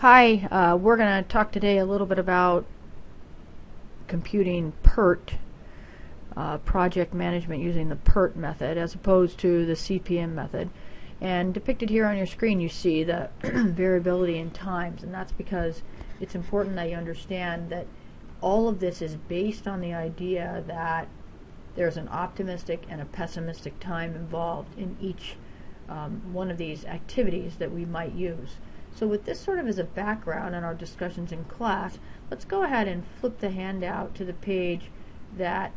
Hi, we're going to talk today a little bit about computing PERT, project management using the PERT method as opposed to the CPM method. And depicted here on your screen you see the variability in times, and that's because it's important that you understand that all of this is based on the idea that there's an optimistic and a pessimistic time involved in each one of these activities that we might use. So with this sort of as a background in our discussions in class, let's go ahead and flip the handout to the page that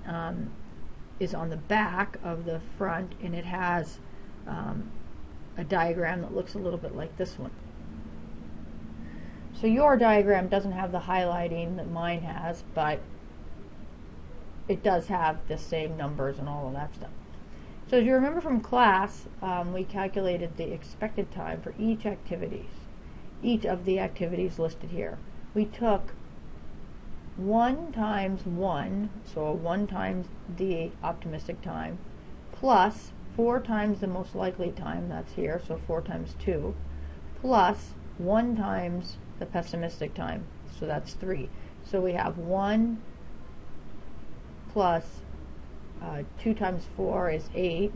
is on the back of the front, and it has a diagram that looks a little bit like this one. So your diagram doesn't have the highlighting that mine has, but it does have the same numbers and all of that stuff. So as you remember from class, we calculated the expected time for each of the activities listed here. We took 1 times 1, so 1 times the optimistic time, plus 4 times the most likely time, that's here, so 4 times 2, plus 1 times the pessimistic time, so that's 3. So we have 1 plus 2 times 4 is 8,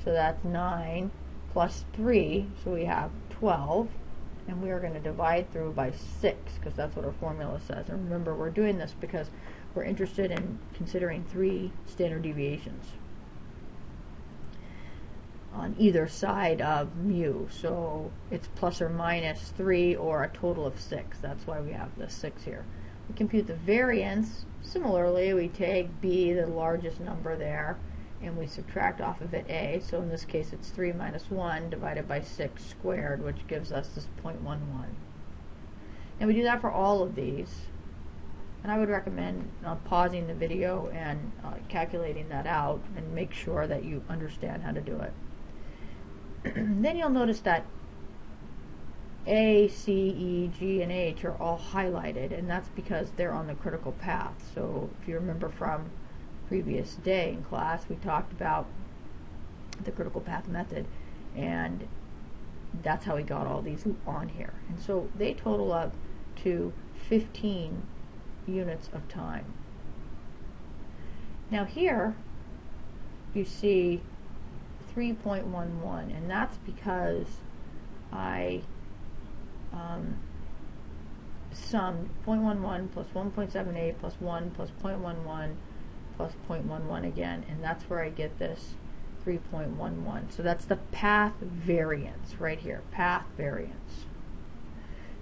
so that's 9, plus 3, so we have 12. And we are going to divide through by 6 because that's what our formula says. And remember, we're doing this because we're interested in considering 3 standard deviations on either side of mu. So it's plus or minus 3 or a total of 6. That's why we have the 6 here. We compute the variance. Similarly, we take b, the largest number there, and we subtract off of it a. So in this case it's 3 minus 1 divided by 6 squared, which gives us this 0.11. And we do that for all of these. And I would recommend pausing the video and calculating that out and make sure that you understand how to do it. Then you'll notice that A, C, E, G, and H are all highlighted, and that's because they're on the critical path. So if you remember from previous day in class, we talked about the critical path method, and that's how we got all these on here. And so they total up to 15 units of time. Now here you see 3.11, and that's because I summed 0.11 plus 1.78 plus 1 plus 0.11 plus 0.11 again, and that's where I get this 3.11. So that's the path variance right here, path variance.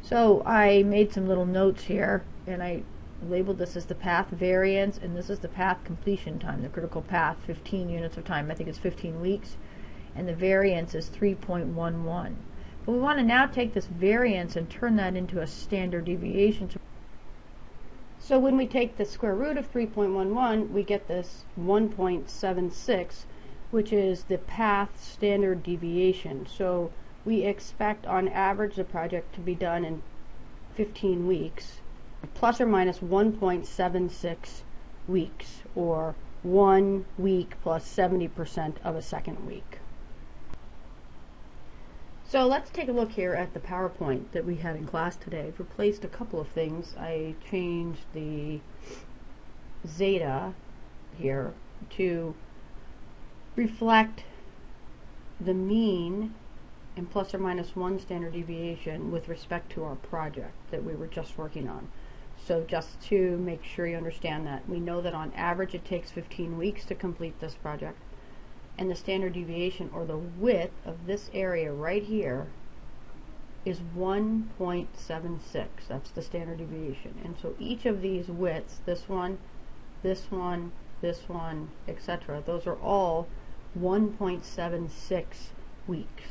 So I made some little notes here, and I labeled this as the path variance, and this is the path completion time, the critical path, 15 units of time. I think it's 15 weeks, and the variance is 3.11. But we want to now take this variance and turn that into a standard deviation. So when we take the square root of 3.11, we get this 1.76, which is the path standard deviation. So we expect on average the project to be done in 15 weeks, plus or minus 1.76 weeks, or 1 week plus 70% of a second week. So let's take a look here at the PowerPoint that we had in class today. I've replaced a couple of things. I changed the zeta here to reflect the mean and plus or minus 1 standard deviation with respect to our project that we were just working on. So just to make sure you understand that, we know that on average it takes 15 weeks to complete this project. And the standard deviation, or the width of this area right here, is 1.76. That's the standard deviation. And so each of these widths, this one, this one, this one, etc., those are all 1.76 weeks.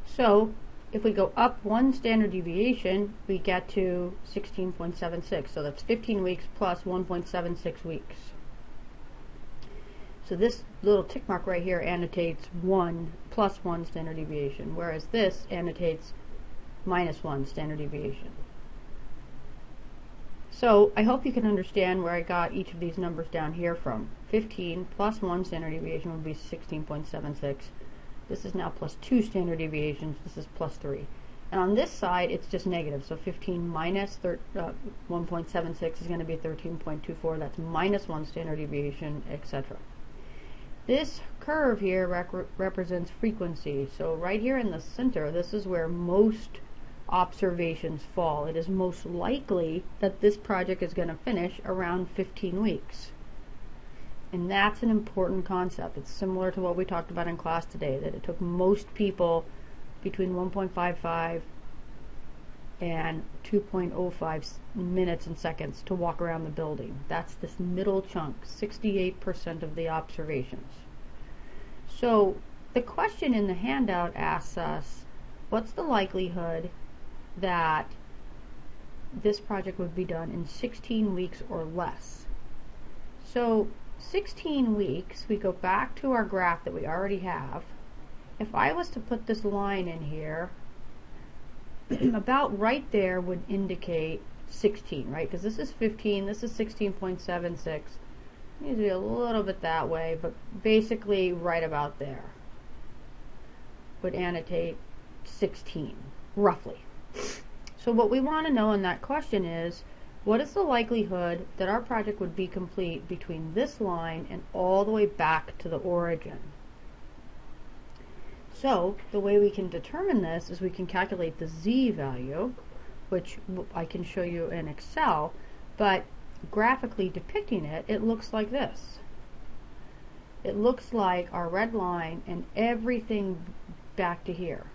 So if we go up 1 standard deviation, we get to 16.76. So that's 15 weeks plus 1.76 weeks. So this little tick mark right here annotates 1 plus 1 standard deviation, whereas this annotates minus 1 standard deviation. So I hope you can understand where I got each of these numbers down here from. 15 plus 1 standard deviation would be 16.76. This is now plus 2 standard deviations. This is plus 3. And on this side, it's just negative. So 15 minus 1.76 is going to be 13.24. That's minus 1 standard deviation, etc. This curve here represents frequency. So right here in the center, this is where most observations fall. It is most likely that this project is going to finish around 15 weeks. And that's an important concept. It's similar to what we talked about in class today, that it took most people between 1.55 and 2.05 minutes and seconds to walk around the building. That's this middle chunk, 68% of the observations. So the question in the handout asks us, what's the likelihood that this project would be done in 16 weeks or less? So 16 weeks, we go back to our graph that we already have. If I was to put this line in here, about right there would indicate 16, right? Because this is 15, this is 16.76. Needs to be a little bit that way, but basically right about there would annotate 16, roughly. So what we want to know in that question is, what is the likelihood that our project would be complete between this line and all the way back to the origin? So the way we can determine this is we can calculate the z value, which I can show you in Excel, but graphically depicting it, it looks like this. It looks like our red line and everything back to here.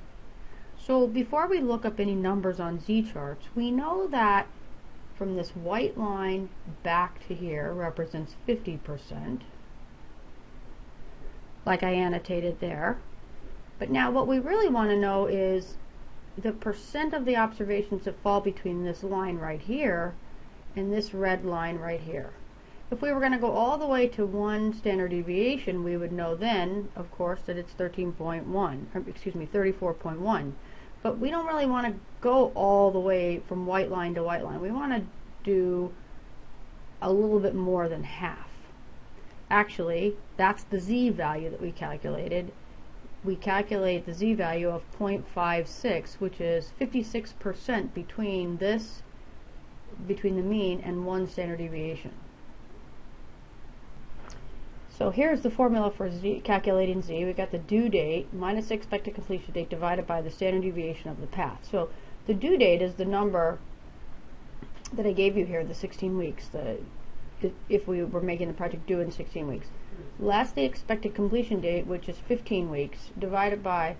So before we look up any numbers on z-charts, we know that from this white line back to here represents 50%, like I annotated there. But now what we really want to know is the percent of the observations that fall between this line right here and this red line right here. If we were going to go all the way to 1 standard deviation, we would know then, of course, that it's 34.1. But we don't really want to go all the way from white line to white line. We want to do a little bit more than half. Actually, that's the z value that we calculated. We calculate the z value of 0.56, which is 56% between the mean and 1 standard deviation. So here's the formula for calculating z. We got the due date minus the expected completion date divided by the standard deviation of the path. So the due date is the number that I gave you here, the 16 weeks, if we were making the project due in 16 weeks. Less the expected completion date, which is 15 weeks, divided by.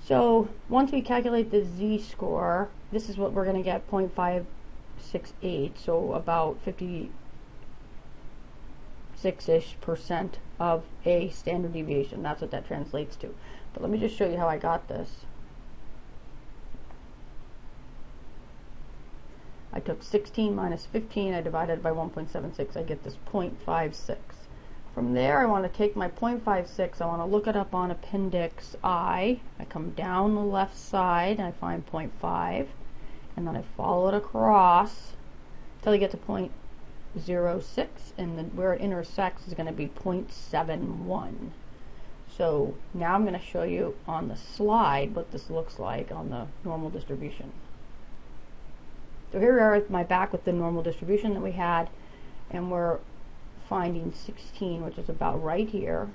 So once we calculate the z-score, this is what we're going to get, 0.568, so about 56-ish% of a standard deviation. That's what that translates to. But let me just show you how I got this. I took 16 minus 15, I divided by 1.76, I get this 0.56. From there I want to take my 0.56, I want to look it up on Appendix I. I come down the left side and I find 0.5, and then I follow it across until I get to 0.06, and then where it intersects is going to be 0.71. So now I'm going to show you on the slide what this looks like on the normal distribution. So here we are at my back with the normal distribution that we had, and we're finding 16, which is about right here.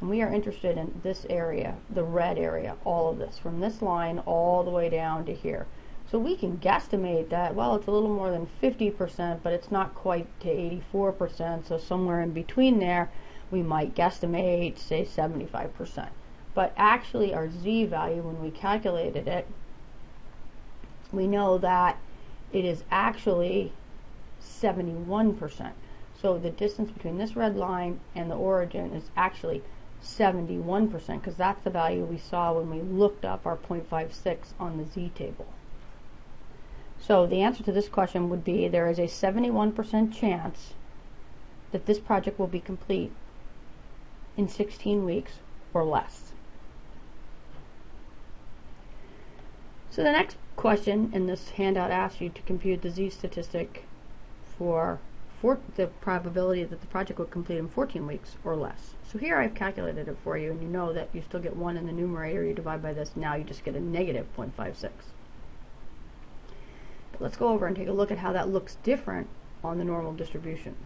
And we are interested in this area, the red area, all of this, from this line all the way down to here. So we can guesstimate that, well, it's a little more than 50%, but it's not quite to 84%, so somewhere in between there, we might guesstimate, say, 75%. But actually, our z value, when we calculated it, we know that it is actually 71%. So the distance between this red line and the origin is actually 71%, because that's the value we saw when we looked up our 0.56 on the z table. So the answer to this question would be there is a 71% chance that this project will be complete in 16 weeks or less. So the next question in this handout asks you to compute the z statistic for the probability that the project would complete in 14 weeks or less. So here I've calculated it for you, and you know that you still get 1 in the numerator. You divide by this, now you just get a negative 0.56. But let's go over and take a look at how that looks different on the normal distribution.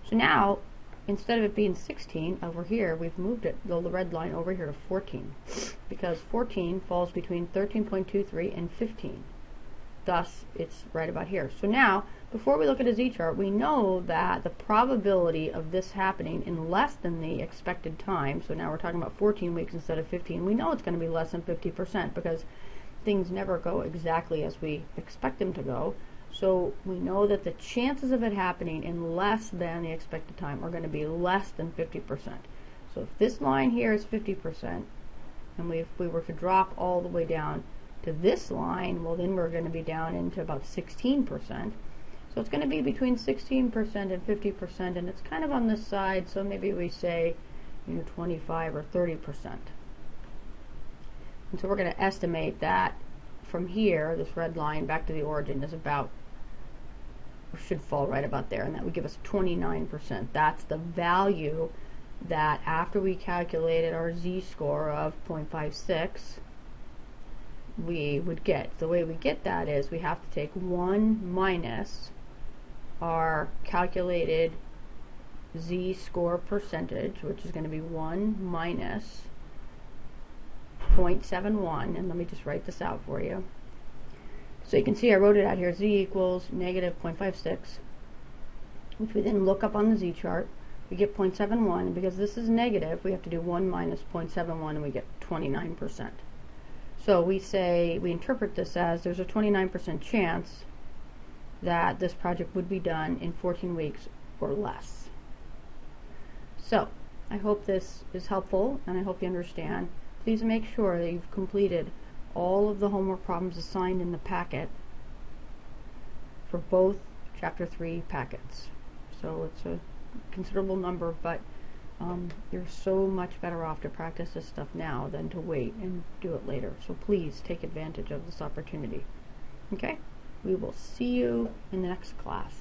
So now, instead of it being 16 over here, we've moved it, the red line, over here to 14, because 14 falls between 13.23 and 15. Thus, it's right about here. So now, before we look at a z-chart, we know that the probability of this happening in less than the expected time, so now we're talking about 14 weeks instead of 15, we know it's going to be less than 50% because things never go exactly as we expect them to go. So we know that the chances of it happening in less than the expected time are going to be less than 50%. So if this line here is 50%, and if we were to drop all the way down to this line, well, then we're going to be down into about 16%. So it's going to be between 16% and 50%, and it's kind of on this side, so maybe we say, 25 or 30%. And so we're going to estimate that from here, this red line back to the origin is about, or should fall right about there, and that would give us 29%. That's the value that after we calculated our z-score of 0.56, we would get. The way we get that is we have to take 1 minus our calculated z-score percentage, which is going to be 1 minus 0.71, and let me just write this out for you. So you can see I wrote it out here, z equals negative 0.56, which we then look up on the z-chart. We get 0.71, and because this is negative, we have to do 1 minus 0.71, and we get 29%. So we say, we interpret this as there's a 29% chance that this project would be done in 14 weeks or less. So I hope this is helpful, and I hope you understand. Please make sure that you've completed all of the homework problems assigned in the packet for both Chapter 3 packets. So it's a considerable number, but you're so much better off to practice this stuff now than to wait and do it later. So please take advantage of this opportunity. Okay? We will see you in the next class.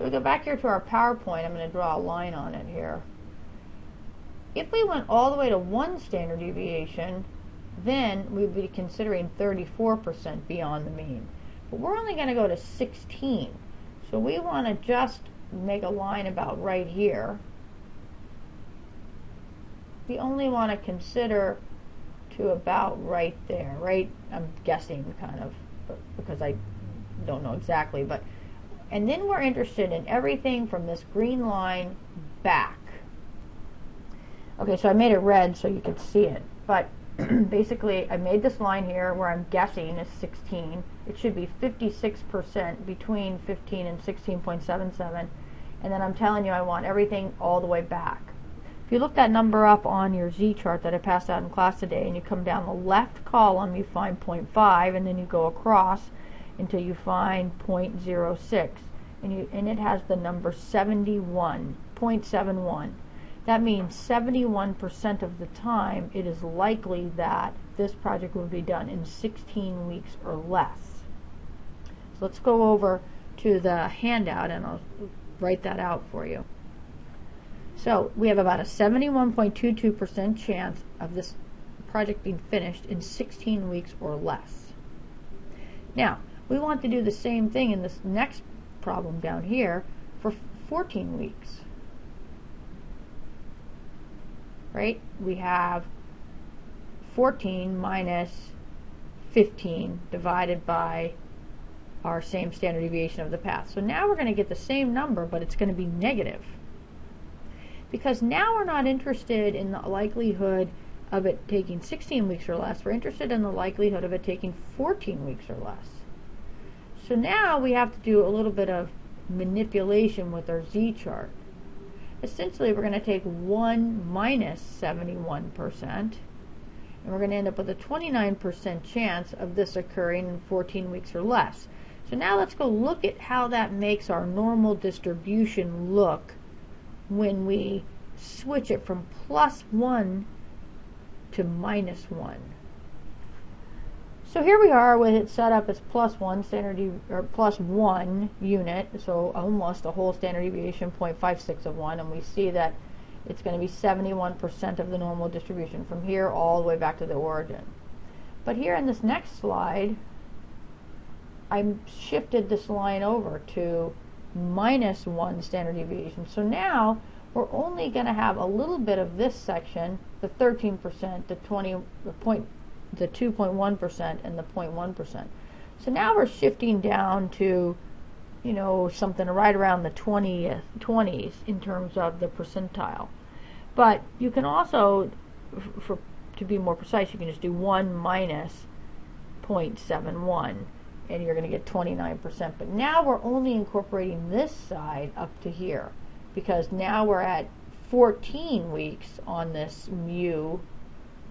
So we go back here to our PowerPoint. I'm going to draw a line on it here. If we went all the way to 1 standard deviation, then we'd be considering 34% beyond the mean. But we're only going to go to 16. So we want to just make a line about right here. We only want to consider to about right there, right? I'm guessing kind of, because I don't know exactly, but and then we're interested in everything from this green line back. Okay, so I made it red so you could see it, but basically I made this line here where I'm guessing is 16. It should be 56% between 15 and 16.77, and then I'm telling you I want everything all the way back. If you look that number up on your Z chart that I passed out in class today, and you come down the left column, you find 0.5, and then you go across until you find 0.06, and it has the number 71.71. That means 71% of the time it is likely that this project will be done in 16 weeks or less. So let's go over to the handout and I'll write that out for you. So we have about a 71.22% chance of this project being finished in 16 weeks or less. Now, we want to do the same thing in this next problem down here for 14 weeks. Right? We have 14 minus 15 divided by our same standard deviation of the path. So now we're going to get the same number, but it's going to be negative. Because now we're not interested in the likelihood of it taking 16 weeks or less. We're interested in the likelihood of it taking 14 weeks or less. So now we have to do a little bit of manipulation with our Z chart. Essentially, we're going to take 1 minus 71%, and we're going to end up with a 29% chance of this occurring in 14 weeks or less. So now let's go look at how that makes our normal distribution look when we switch it from +1 to -1. So here we are with it set up as +1 or +1 unit, so almost a whole standard deviation, 0.56 of 1, and we see that it's going to be 71% of the normal distribution from here all the way back to the origin. But here in this next slide, I shifted this line over to -1 standard deviation. So now we're only going to have a little bit of this section, the 13%, the 2.1%, and the 0.1%. So now we're shifting down to, you know, something right around the 20s in terms of the percentile. But you can also, to be more precise, you can just do 1 minus 0.71, and you're going to get 29%. But now we're only incorporating this side up to here, because now we're at 14 weeks on this mu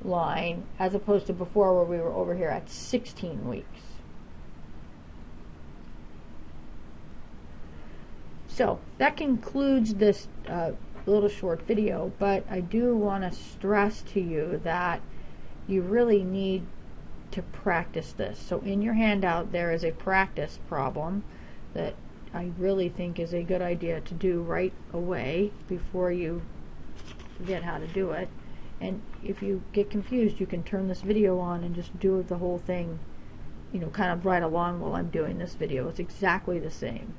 line, as opposed to before where we were over here at 16 weeks. So that concludes this little short video, but I do want to stress to you that you really need to practice this. So in your handout there is a practice problem that I really think is a good idea to do right away before you forget how to do it. And if you get confused, you can turn this video on and just do the whole thing, you know, kind of right along while I'm doing this video. It's exactly the same.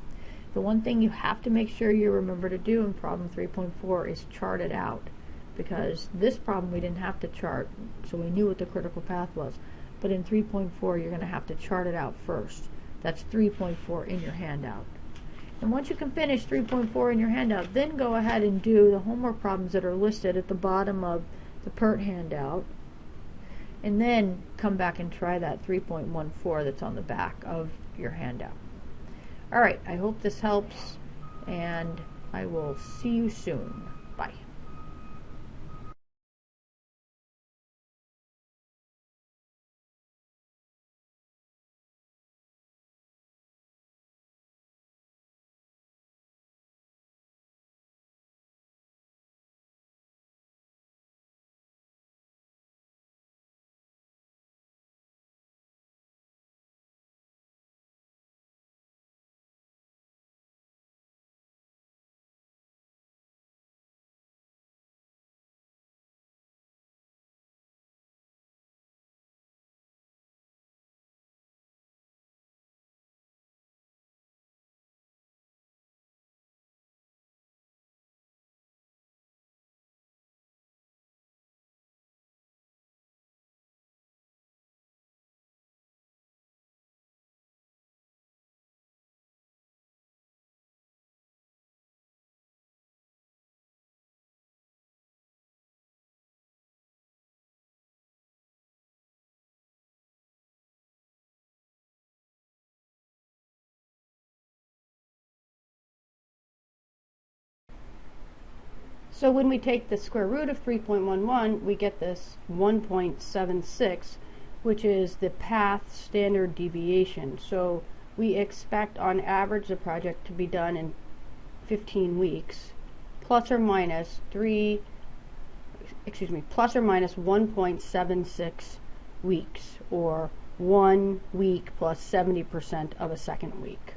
The one thing you have to make sure you remember to do in problem 3.4 is chart it out, because this problem we didn't have to chart, so we knew what the critical path was. But in 3.4 you're going to have to chart it out first. That's 3.4 in your handout. And once you can finish 3.4 in your handout, then go ahead and do the homework problems that are listed at the bottom of the PERT handout, and then come back and try that 3.14 that's on the back of your handout. Alright, I hope this helps, and I will see you soon. Bye. So when we take the square root of 3.11, we get this 1.76, which is the path standard deviation. So we expect on average the project to be done in 15 weeks, plus or minus 1.76 weeks, or 1 week plus 70% of a second week.